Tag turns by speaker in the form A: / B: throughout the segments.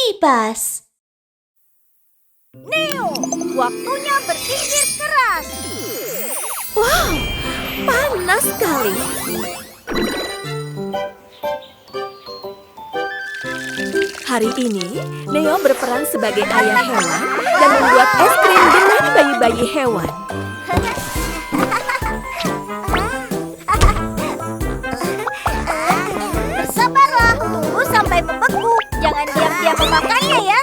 A: kipas.
B: Neo, waktunya berpikir keras.
C: Wow, panas sekali. Hari ini, Neo berperan sebagai ayah hewan dan membuat es krim dengan bayi-bayi hewan.
B: Bersabarlah, tunggu sampai membeku. Jangan diam-diam memakannya ya.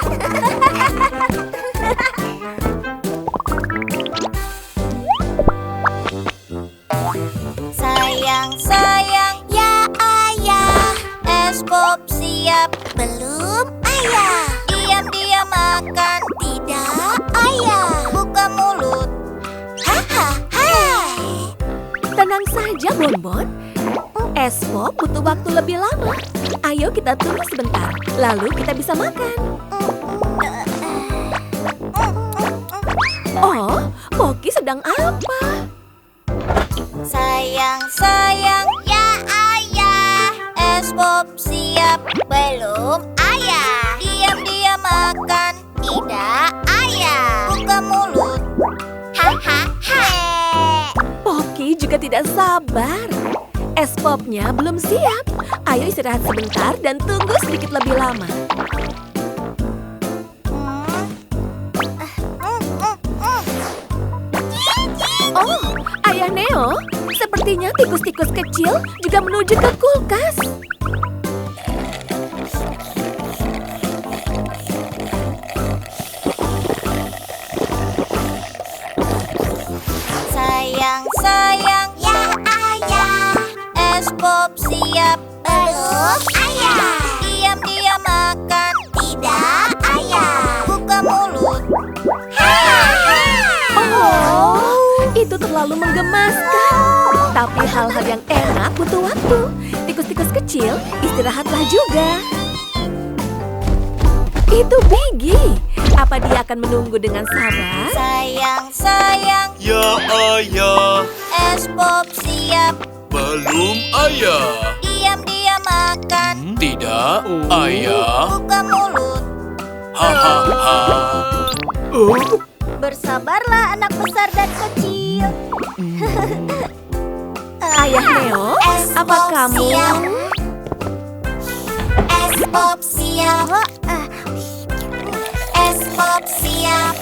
B: Sayang, ya ayah. Es pop siap belum ayah? Diam-diam makan tidak ayah? Buka mulut. Hahaha.
C: Tenang saja, Bonbon. Es pop butuh waktu lebih lama. Ayo kita tunggu sebentar, lalu kita bisa makan. Oh, Poki sedang apa?
B: Sayang, ya ayah. Es pop siap belum ayah? Diam-diam makan tidak ayah? Buka mulut. Hahaha.
C: Poki juga tidak sabar. Es popnya belum siap. Ayo istirahat sebentar dan tunggu sedikit lebih lama. Oh, Ayah Neo, sepertinya tikus-tikus kecil juga menuju ke kulkas.
B: Sayang, ya ayah. Es pop siap belum ayah? Diam-diam makan tidak ayah? Buka mulut.
C: Oh, itu terlalu menggemaskan. Tapi hal-hal yang enak butuh waktu. Tikus-tikus kecil, istirahatlah juga. Itu Biggie. Apa dia akan menunggu dengan sabar?
B: Sayang,
D: Ya ayah,
B: es pop siap
D: belum ayah.
B: diam-diam makan?
D: Tidak ayah.
B: Buka mulut.
D: Hahaha.
B: Bersabarlah anak besar dan kecil.
C: Ayah Neo, apa kamu?
B: Es pop siap. Es pop siap.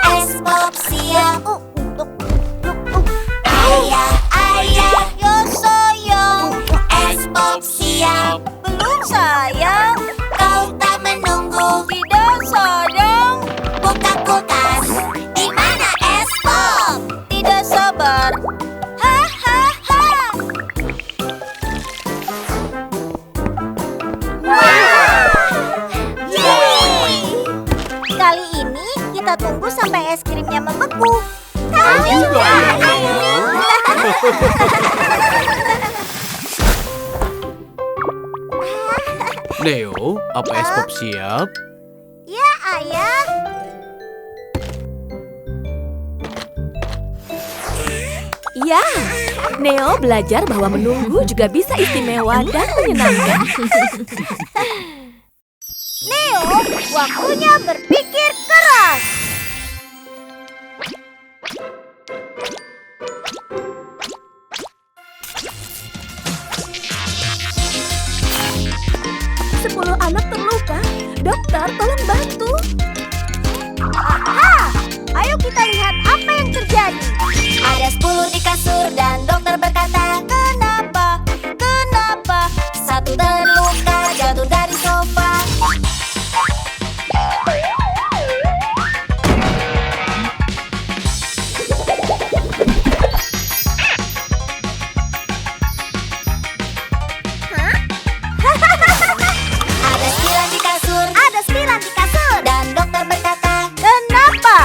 B: Es pop siap. Ayah, yo sayang. Es pop siap. Belum sayang. Kau tak menunggu. Tidak sayang. Buka kulkas. Di mana es pop? Tidak sabar. Hahaha. Yeay! Kali ini kita tunggu sampai es krimnya membeku. Kami juga,
D: Neo, apa es pop siap?
B: Ya, ayah.
C: Ya, Neo belajar bahwa menunggu juga bisa istimewa dan menyenangkan.
B: Neo, waktunya berpikir keras.
C: Sepuluh anak terluka. Dokter, tolong bantu.
B: Aha! Ayo kita lihat apa yang terjadi. Ada 10 di kasur dan dokter berkata, Kenapa? Satu terluka jatuh dari sofa. Ada 9 di kasur. Dan dokter berkata, Kenapa?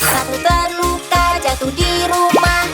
B: Satu terluka jatuh di rumah.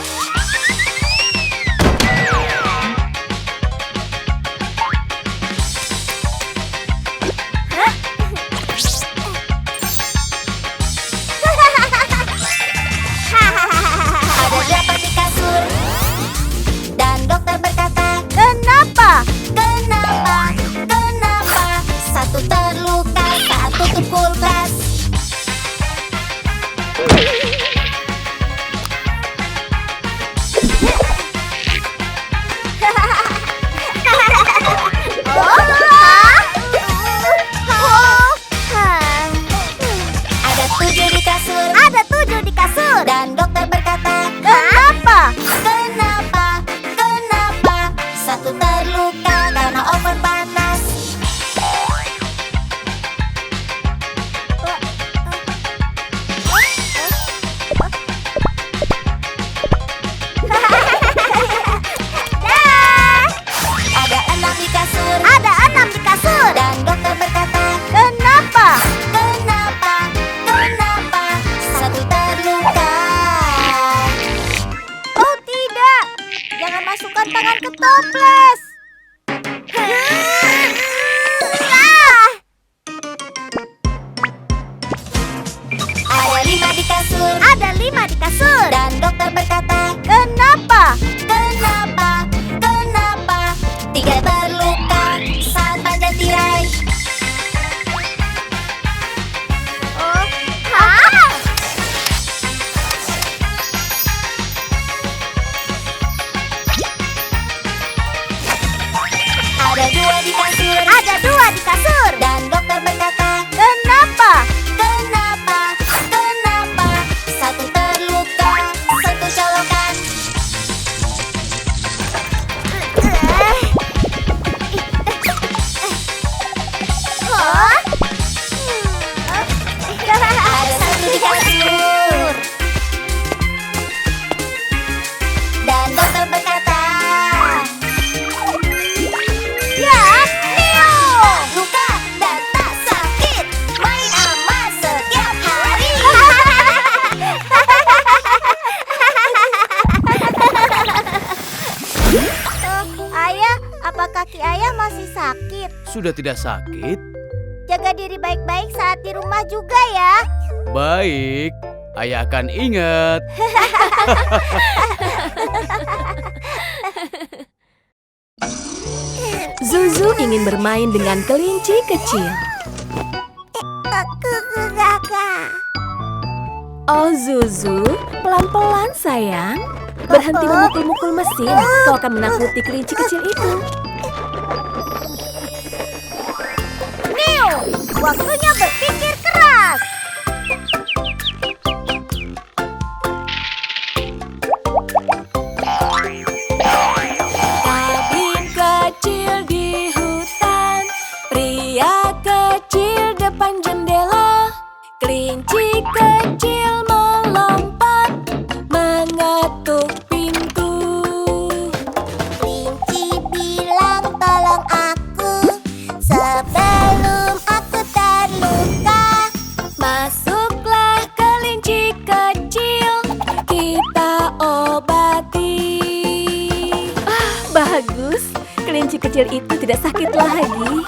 B: Tiga terluka saat panjat tirai. Ada dua di kasur.
A: Ada dua di kasur.
B: Dan dokter berkata,
A: Kenapa?
B: kenapa, kenapa? Satu terluka, satu colokan.
A: Hah?
B: Ada satu di kasur. Dan dokter berkata,
A: Ya, Neo.
B: luka dan tak sakit. Main aman setiap hari.
A: Ayah, apa kaki ayah masih sakit?
D: Sudah tidak sakit?
A: Jaga diri baik-baik saat di rumah juga ya.
D: Baik, ayah akan ingat.
C: Zuzu ingin bermain dengan kelinci kecil. Oh Zuzu, pelan-pelan sayang. Berhenti memukul-mukul mesin, kau akan menakuti kelinci kecil itu.
A: Neo, waktunya berpikir keras.
C: Kabin kecil di hutan, pria kecil depan jendela, kelinci kecil melompat, mengetuk pintu.
B: Kelinci bilang tolong aku sebelum aku terluka.
C: Masuklah kelinci kecil, kita obati. Ah, bagus. Kelinci kecil itu tidak sakit lagi.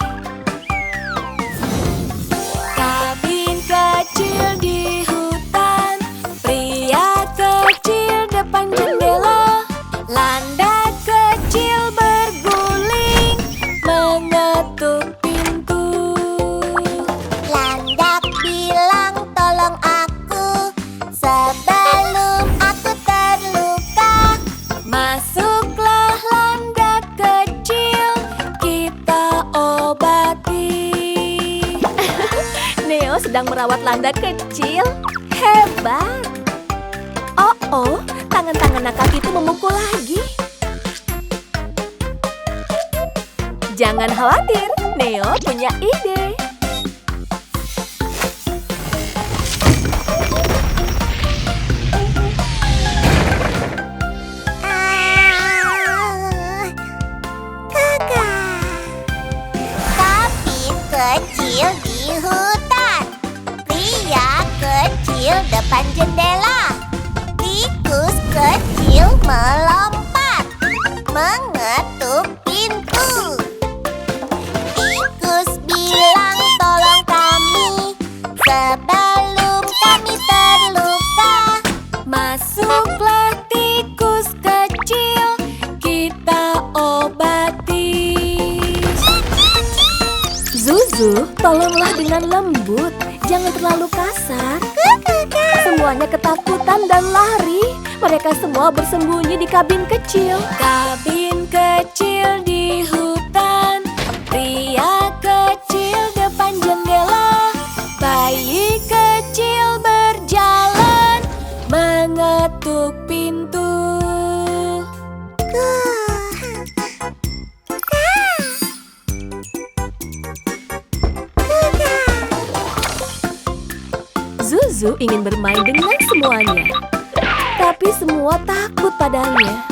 C: Kabin kecil di hutan, pria kecil depan jendela, landak kecil berguling, mengetuk pintu.
B: Landak bilang tolong aku sebelum aku terluka.
C: Masuklah landak kecil, kita obati. Neo sedang merawat landak kecil. Hebat. Oh, tangan-tangan nakal itu memukul lagi. Jangan khawatir, Neo punya ide.
B: Kabin kecil di hutan, pria kecil depan jendela, tikus kecil melompat, mengetuk pintu. Tikus bilang tolong kami sebelum kami terluka.
C: Masuklah tikus kecil, kita obati. Zuzu, tolonglah dengan lembut, jangan terlalu kasar. Semuanya ketakutan dan lari. Mereka semua bersembunyi di kabin kecil. Kabin kecil di hutan, pria kecil depan jendela, bayi kecil berjalan, mengetuk pintu. Zuzu ingin bermain dengan semuanya, tapi semua takut padanya.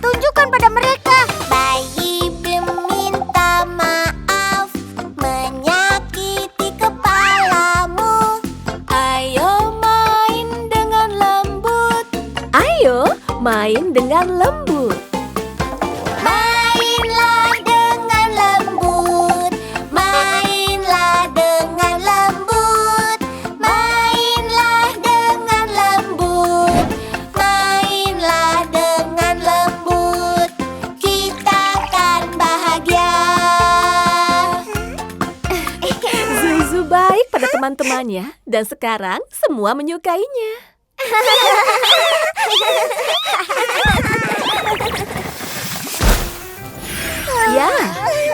A: Tunjukkan pada mereka.
B: Bayi meminta maaf menyakiti kepalamu.
C: Ayo main dengan lembut. Ayo main dengan lembut.
B: Mainlah dengan lembut, mainlah dengan lembut, mainlah dengan lembut, mainlah dengan
C: teman-temannya dan sekarang semua menyukainya. Ya,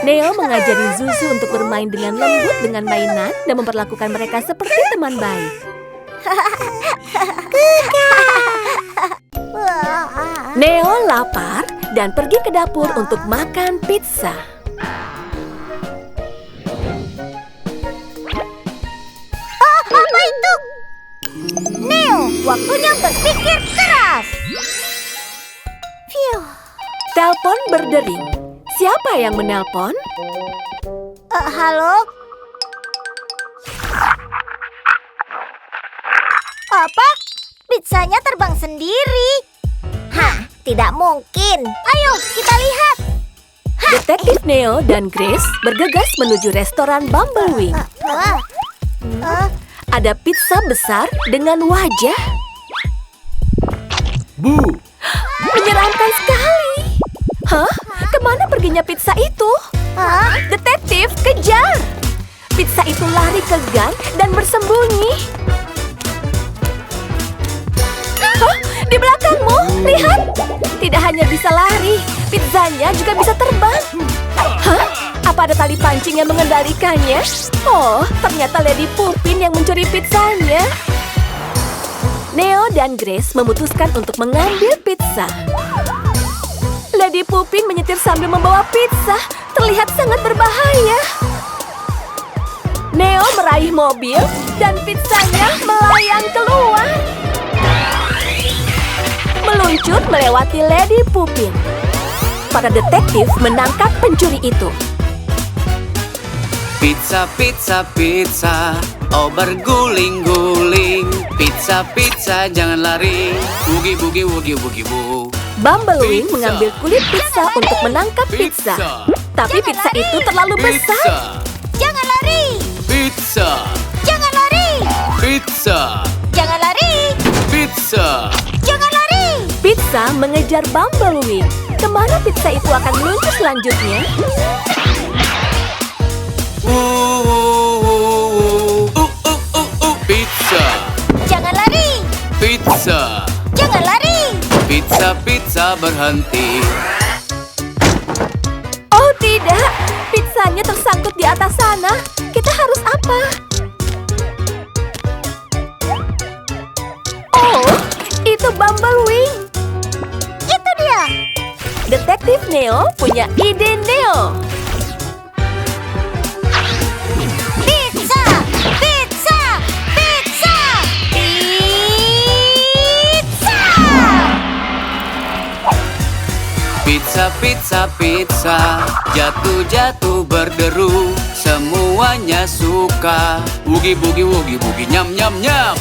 C: Neo mengajari Zuzu untuk bermain dengan lembut dengan mainan dan memperlakukan mereka seperti teman baik. Neo lapar dan pergi ke dapur untuk makan pizza.
A: Apa itu? Neo, waktunya berpikir keras. Phew.
C: Telepon berdering. Siapa yang menelpon?
A: Halo? Apa? Pizzanya terbang sendiri. Hah, tidak mungkin. Ayo, kita lihat.
C: Detektif Neo dan Grace bergegas menuju restoran Bumblewing. Ada pizza besar dengan wajah.
D: Bu,
C: Menyeramkan sekali. Hah? Kemana perginya pizza itu? Detektif, kejar! Pizza itu lari ke gang dan bersembunyi. Hah? Di belakangmu, lihat! Tidak hanya bisa lari, pizzanya juga bisa terbang. Hah? Apa ada tali pancing yang mengendalikannya? Oh, ternyata Lady Pupin yang mencuri pizzanya. Neo dan Grace memutuskan untuk mengambil pizza. Lady Pupin menyetir sambil membawa pizza. Terlihat sangat berbahaya. Neo meraih mobil dan pizzanya melayang keluar. Meluncur melewati Lady Pupin. Para detektif menangkap pencuri itu.
E: Pizza, pizza, pizza, oh berguling-guling. Pizza, pizza, jangan lari. Bugi, bugi, bugi, bugi, bu.
C: Bumblewing
D: Pizza.
C: mengambil kulit pizza untuk menangkap pizza. Tapi pizza itu terlalu besar.
D: pizza,
A: Jangan lari.
D: pizza,
A: Jangan lari.
D: pizza,
A: Jangan lari.
D: pizza.
A: Jangan lari.
C: Pizza mengejar Bumblewing. Kemana pizza itu akan meluncur selanjutnya?
D: Pizza,
A: Jangan lari.
D: pizza,
A: Jangan lari.
E: Pizza, pizza, berhenti.
C: Oh tidak, pizzanya tersangkut di atas sana. Kita harus apa? Oh, itu Bumblewing.
A: Itu dia.
C: Detektif Neo punya ide Neo.
A: Pizza. Pizza. Pizza. Pizza.
E: Pizza, pizza, pizza, jatuh-jatuh berderu. Semuanya suka. Bugi, bugi, bugi, bugi, nyam, nyam, nyam.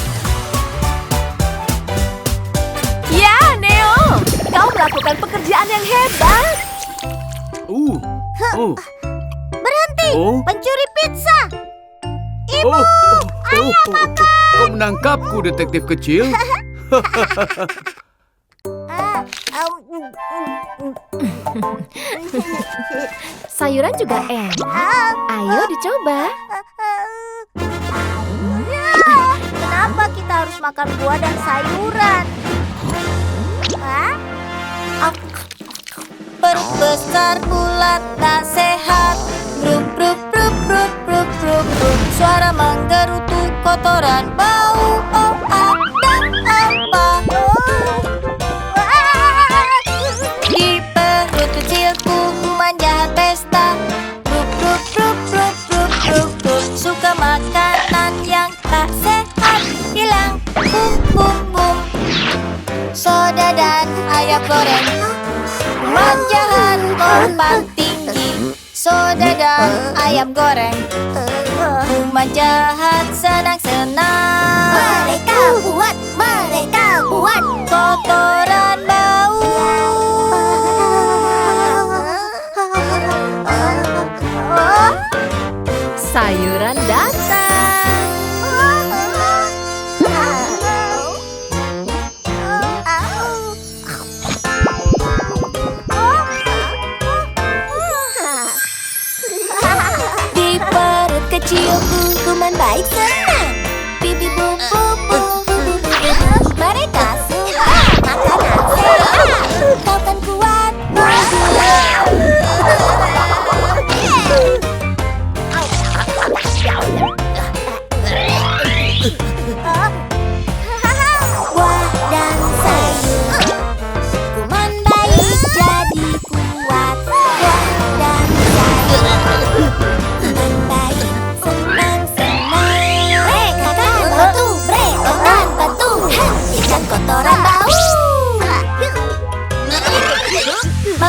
C: Ya, Neo, kau melakukan pekerjaan yang hebat.
A: Berhenti.
D: Oh.
A: Pencuri pizza.
D: Kau menangkapku, detektif kecil.
C: Sayuran juga enak. Ayo dicoba.
A: Kenapa kita harus makan buah dan sayuran? Hah?
B: Perut besar bulat tak sehat. Bruk bruk bruk bruk bruk bruk bruk. Suara menggerutu kotoran bau. Oh ada apa? Di perut kecilku kuman jahat pesta. Bruk bruk bruk bruk bruk bruk bruk. Suka makanan yang tak sehat. Hilang bum bum bum. Soda dan ayam goreng. Kuman jahat lompat tinggi. Soda dan ayam goreng. Kuman jahat senang-senang. Mereka buat kotoran bau.
C: Sayuran datang.
B: Di perut kecilku kuman baik senang.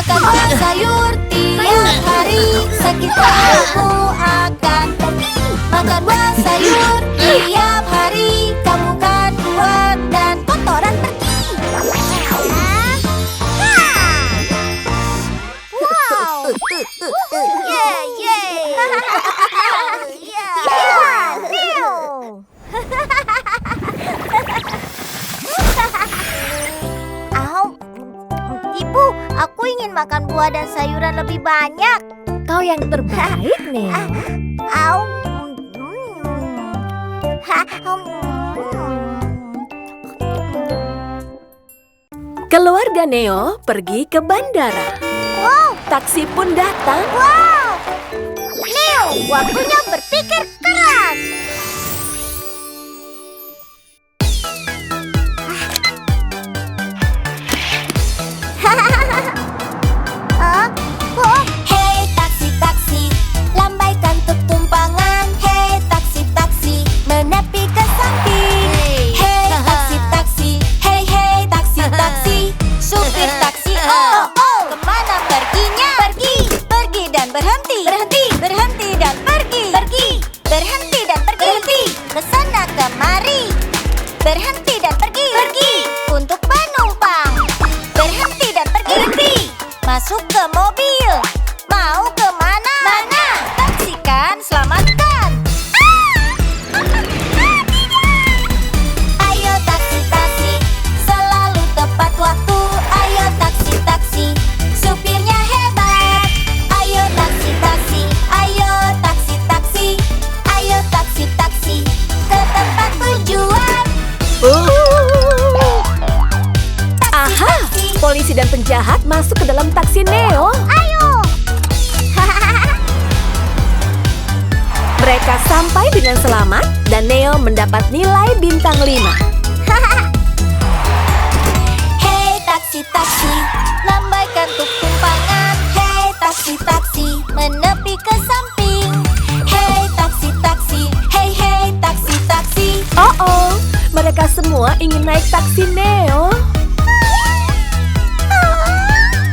B: Makan buah sayur tiap hari, sakit kamu akan pergi. Makan buah sayur tiap hari, kamu kan kuat dan kotoran pergi.
A: Wow. Ibu, aku ingin makan buah dan sayuran lebih banyak.
C: Kau yang terbaik, Neo.
A: Au.
C: Keluarga Neo pergi ke bandara.
A: Wow,
C: Taksi pun datang.
A: wow. Neo, waktunya berpikir keras.
B: Hei taksi-taksi, lambaikan tuk tumpangan. Hei taksi-taksi, menepi ke samping. Hei taksi-taksi, hei taksi-taksi, supir taksi, oh kemana perginya? Pergi dan berhenti. Berhenti dan pergi. Berhenti dan pergi. Kesana kemari. Berhenti dan pergi. Untuk penumpang. Berhenti dan pergi. Masuk ke mobil. Mau kemana? Mana? Taksikan, selamatkan. Ayo taksi-taksi, selalu tepat waktu. Ayo taksi-taksi, supirnya hebat. Ayo taksi-taksi, ayo taksi-taksi, ayo taksi-taksi, ke tempat tujuan.
C: Aha, polisi dan penjahat masuk ke dalam taksi Neo.
A: Ayo.
C: Mereka sampai dengan selamat dan Neo mendapat nilai bintang 5.
B: Hei taksi-taksi, lambaikan tuk tumpangan. Hei taksi-taksi, menepi ke samping. Hei taksi-taksi, hei taksi-taksi.
C: Oh, mereka semua ingin naik taksi Neo.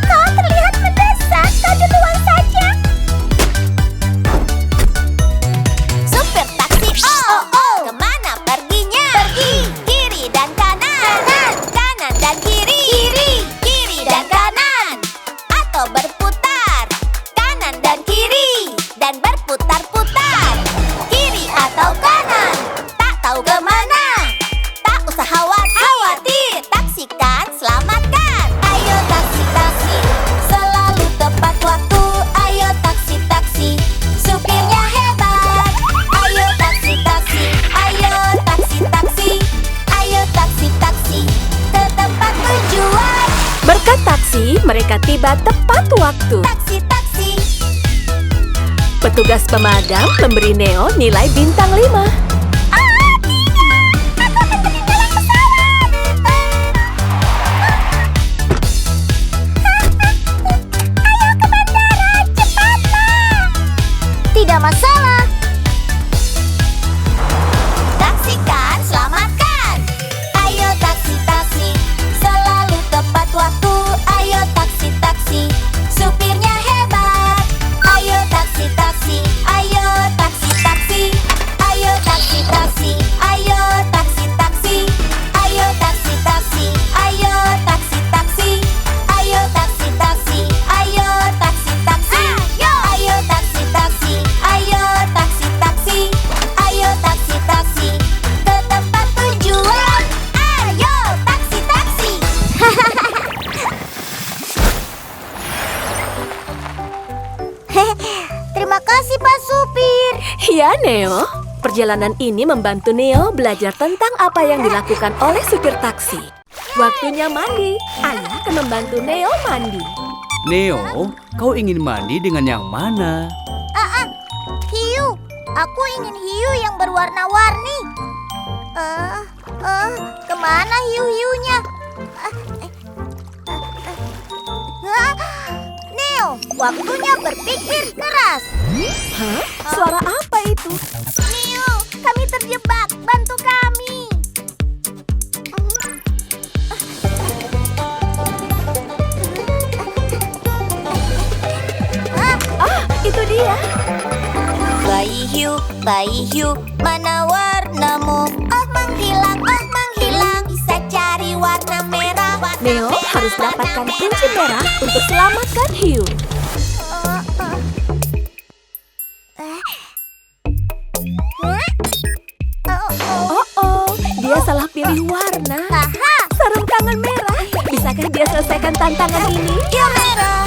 A: Kau terlihat mendesak. Kau duluan saja.
B: Supir taksi, kemana perginya? Kiri dan kanan. Kanan dan kiri. Kiri dan kanan. Atau berputar. Kanan dan kiri. Dan berputar-putar. Kiri atau kanan. Tak tahu kemana. Tak usah khawatir. Taksikan, selamatkan. Ayo taksi-taksi, selalu tepat waktu. Ayo taksi-taksi, supirnya hebat. Ayo taksi-taksi, ayo taksi-taksi, ayo taksi-taksi, ke tempat tujuan.
C: Berkat taksi, mereka tiba tepat waktu.
B: Taksi-taksi.
C: Petugas pemadam memberi Neo nilai bintang 5.
A: Tidak masalah.
B: Taksikan, selamatkan. Ayo taksi-taksi, selalu tepat waktu. Ayo taksi-taksi, supirnya hebat. Ayo taksi-taksi, ayo taksi-taksi, ayo taksi-taksi, ayo taksi-taksi, ayo taksi-taksi, ayo taksi-taksi, ayo taksi-taksi, ayo taksi-taksi, ayo taksi-taksi, ayo taksi-taksi, ayo taksi-taksi, ke tempat tujuan. Ayo taksi-taksi.
A: Terima kasih, Pak Supir.
C: Ya, Neo. Perjalanan ini membantu Neo belajar tentang apa yang dilakukan oleh supir taksi. Waktunya mandi. Ayah akan membantu Neo mandi.
E: Neo, kau ingin mandi dengan yang mana?
A: Hiu. Aku ingin hiu yang berwarna-warni. Kemana hiu-hiunya? Neo, waktunya berpikir keras.
C: Hah? Suara apa itu?
A: Neo, kami terjebak. Bantu kami.
C: dia.
B: Bayi hiu, mana warnamu? Oh menghilang, bisa cari warna merah.
C: Neo harus dapatkan kunci merah untuk selamatkan hiu. Oh, dia salah pilih warna. Sarung tangan merah. Bisakah dia selesaikan tantangan ini?
B: Hiu merah.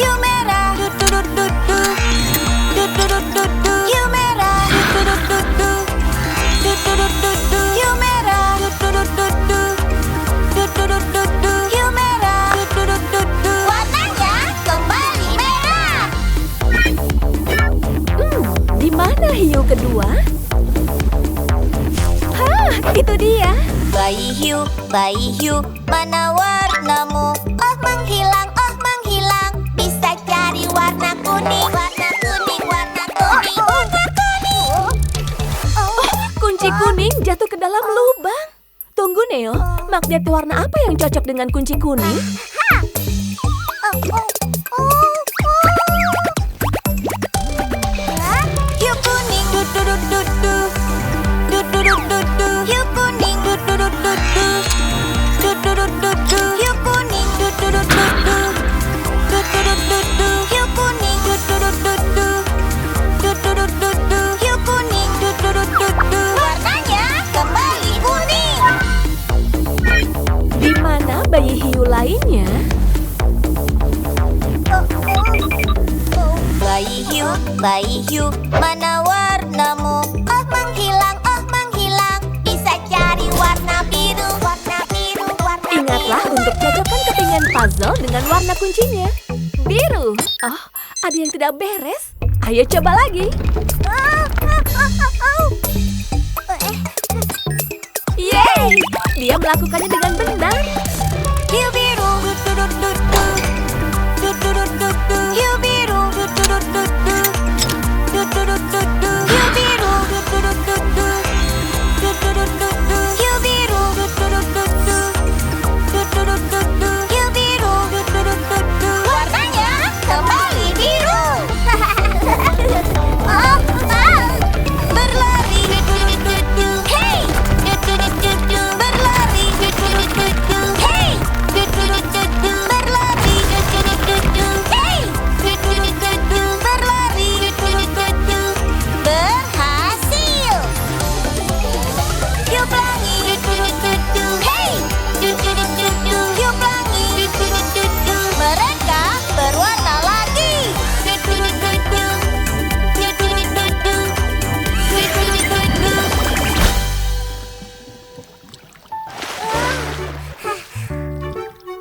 B: Hiu merah. Hiu merah. Hiu merah. Hiu merah. Warnanya kembali merah.
C: Di mana hiu kedua? Hah, itu dia.
B: Bayi hiu, mana warnamu? Oh menghilang, bisa cari warna kuning. Warna kuning, warna kuning, warna kuning.
C: Kunci kuning jatuh ke dalam lubang. Tunggu, Neo. Magnet warna apa yang cocok dengan kunci kuning?
B: Hiu kuning, hiu kuning, hiu kuning, hiu kuning, hiu kuning, warnanya kembali kuning.
C: Di mana bayi hiu lainnya?
B: Bayi hiu, mana warnamu? Oh menghilang, bisa cari warna biru. Warna biru, warna biru.
C: Ingatlah untuk cocokkan kepingan puzzle dengan warna kuncinya. Biru. Oh, ada yang tidak beres. Ayo coba lagi. Yeay! Dia melakukannya dengan benar.
B: Hiu biru. Hiu biru. Hiu biru. Hiu biru. Hiu biru. Warnanya kembali biru. Berlari. Hey! Berlari. Hey! Berlari. Hey! Berlari. Berhasil. Hiu pelangi. Hey! Hiu pelangi. Mereka berwarna lagi.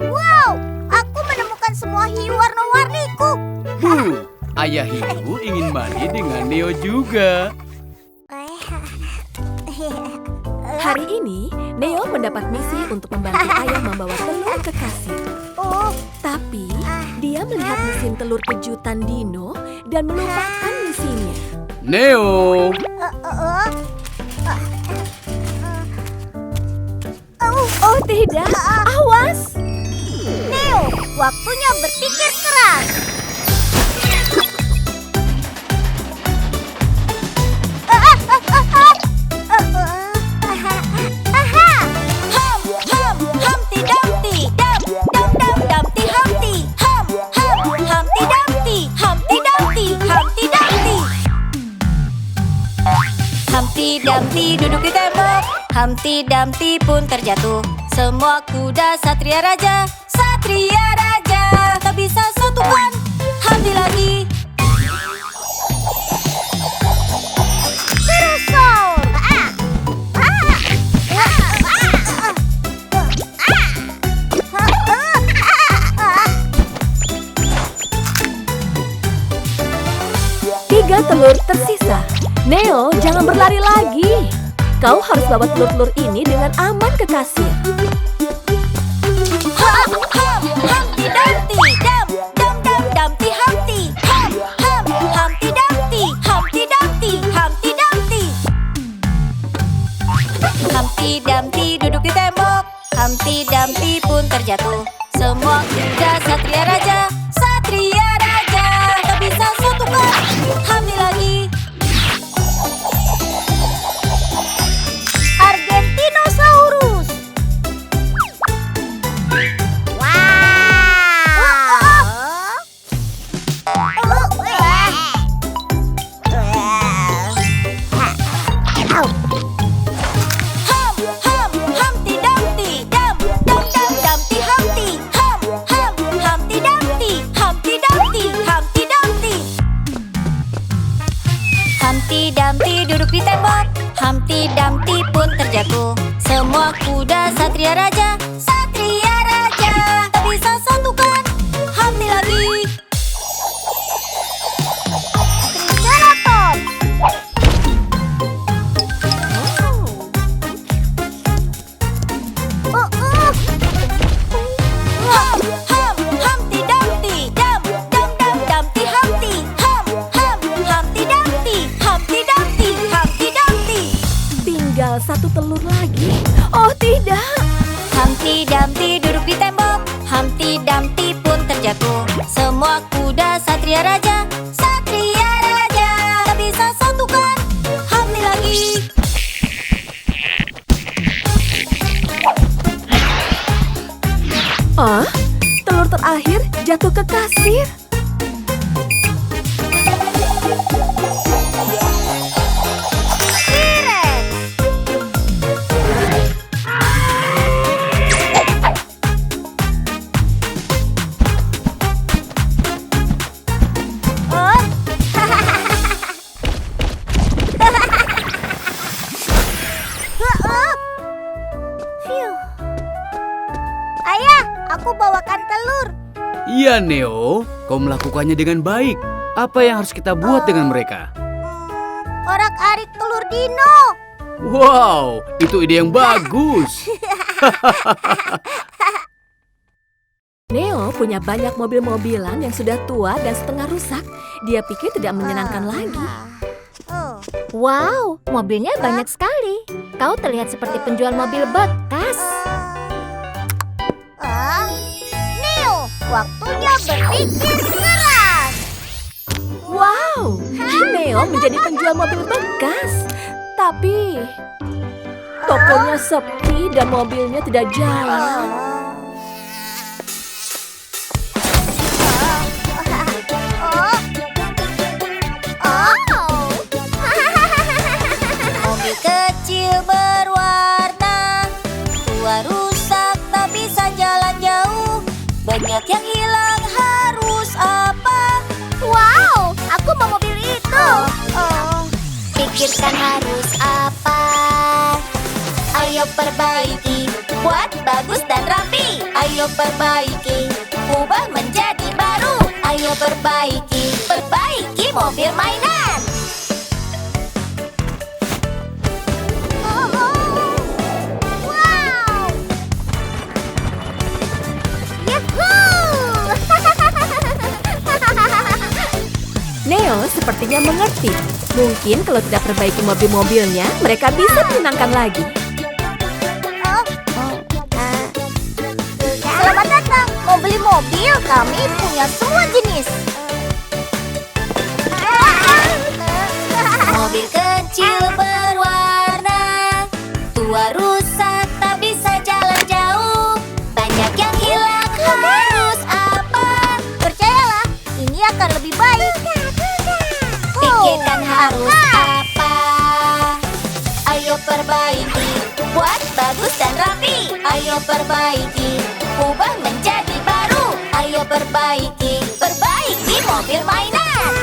A: Wow, aku menemukan semua hiu warna-warniku.
D: Ayah hiu ingin mandi dengan Neo juga.
C: Hari ini, Neo mendapat misi untuk membantu ayah membawa telur ke kasir.
A: Oh,
C: Tapi, dia melihat mesin telur kejutan Dino dan melupakan misinya.
D: Neo,
C: Oh tidak, awas!
A: Neo, waktunya berpikir keras.
B: Humpty Dumpty, dam, dam, dam, Dumpty Humpty. Humpty Dumpty, Humpty Dumpty, Humpty Dumpty. Humpty Dumpty duduk di tembok. Humpty Dumpty pun terjatuh. Semua kuda Satria Raja tak bisa satukan Humpty lagi.
A: Pterosaur.
C: Tiga telur tersisa. Neo, jangan berlari lagi. Kau harus bawa telur-telur ini dengan aman ke kasir.
B: Humpty Dumpty, dam, dam, dam, Dumpty Humpty. Humpty Dumpty, Humpty Dumpty, Humpty Dumpty. Humpty Dumpty duduk di tembok. Humpty Dumpty pun terjatuh. Semua kuda Satria Raja Satria raja, tak bisa satukan. Hamil lagi.
A: Argentinosaurus.
B: Humpty Dumpty, dam dam dam Dumpty Humpty. Humpty Dumpty, Humpty Dumpty, Humpty Dumpty. Humpty Dumpty duduk di tembok. Humpty Dumpty pun terjatuh. Semua kuda Satria raja, Satria raja, tak bisa satukan. Humpty lagi.
A: Triceratops.
B: Humpty Dumpty, dam dam dam Dumpty Humpty. Humpty Dumpty, Humpty Dumpty, Humpty Dumpty.
C: Tinggal satu telur lagi. Oh tidak.
B: Humpty Dumpty duduk di tembok. Humpty Dumpty pun terjatuh. Semua kuda Satria raja, Satria raja, tak bisa satukan. Humpty lagi.
C: Ah, telur terakhir jatuh ke kasir.
A: Phew. Ayah, aku bawakan telur.
D: Iya, Neo. Kau melakukannya dengan baik. Apa yang harus kita buat dengan mereka?
A: Orak-arik telur dino.
D: Wow, itu ide yang bagus.
C: Neo punya banyak mobil-mobilan yang sudah tua dan setengah rusak. Dia pikir tidak menyenangkan lagi.
F: Wow, mobilnya banyak sekali. Kau terlihat seperti penjual mobil bekas.
A: Neo, waktunya berpikir keras.
C: Wow, Neo menjadi penjual mobil bekas. Tapi tokonya sepi dan mobilnya tidak jalan.
B: Mobil kecil berwarna, tua rusak tak bisa jalan jauh. Banyak yang hilang, harus apa?
A: Wow, aku mau mobil itu.
B: Pikirkan harus apa? Ayo perbaiki, buat bagus dan rapi. Ayo perbaiki, ubah menjadi baru. Ayo perbaiki, perbaiki mobil mainan.
A: Wow. Yuhuu.
C: Neo sepertinya mengerti. Mungkin kalau tidak perbaiki mobil-mobilnya, mereka bisa menyenangkan lagi.
A: Selamat datang. Mau beli mobil? Kami punya semua jenis.
B: Mobil kecil berwarna, tua rusak tak bisa jalan jauh. Banyak yang hilang, harus apa?
A: Percayalah, ini akan lebih baik.
B: Pikirkan harus apa? Ayo perbaiki, buat bagus dan rapi. Ayo perbaiki, ubah menjadi baru. Ayo perbaiki, perbaiki mobil mainan.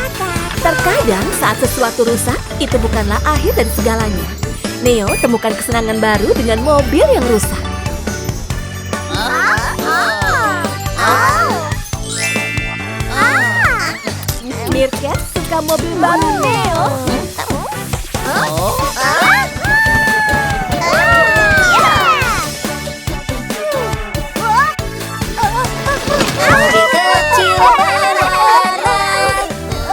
C: Terkadang saat sesuatu rusak, itu bukanlah akhir dari segalanya. Neo temukan kesenangan baru dengan mobil yang rusak. Meerkat suka mobil baru Neo.
B: Mobil kecil berwarna,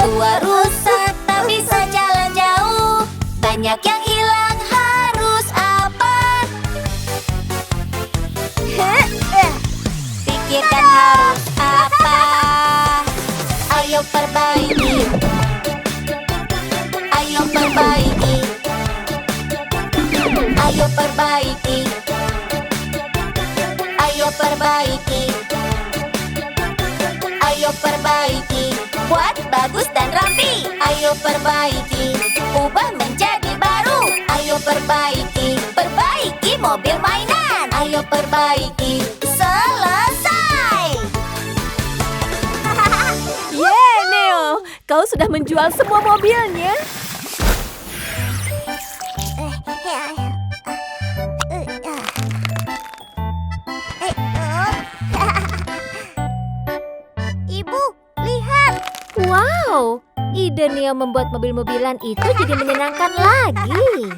B: tua rusak tak bisa jalan jauh. Banyak yang hilang, harus apa? Pikirkan harus apa? perbaiki. Ayo perbaiki. Ayo perbaiki. Ayo perbaiki. Ayo perbaiki. Buat bagus dan rapi. Ayo perbaiki. Ubah menjadi baru. Ayo perbaiki. Perbaiki mobil mainan. Ayo perbaiki. Selesai.
C: Yeay, Neo. Kau sudah menjual semua mobilnya.
A: Ibu, lihat.
F: Wow, ide Neo membuat mobil-mobilan itu jadi menyenangkan lagi.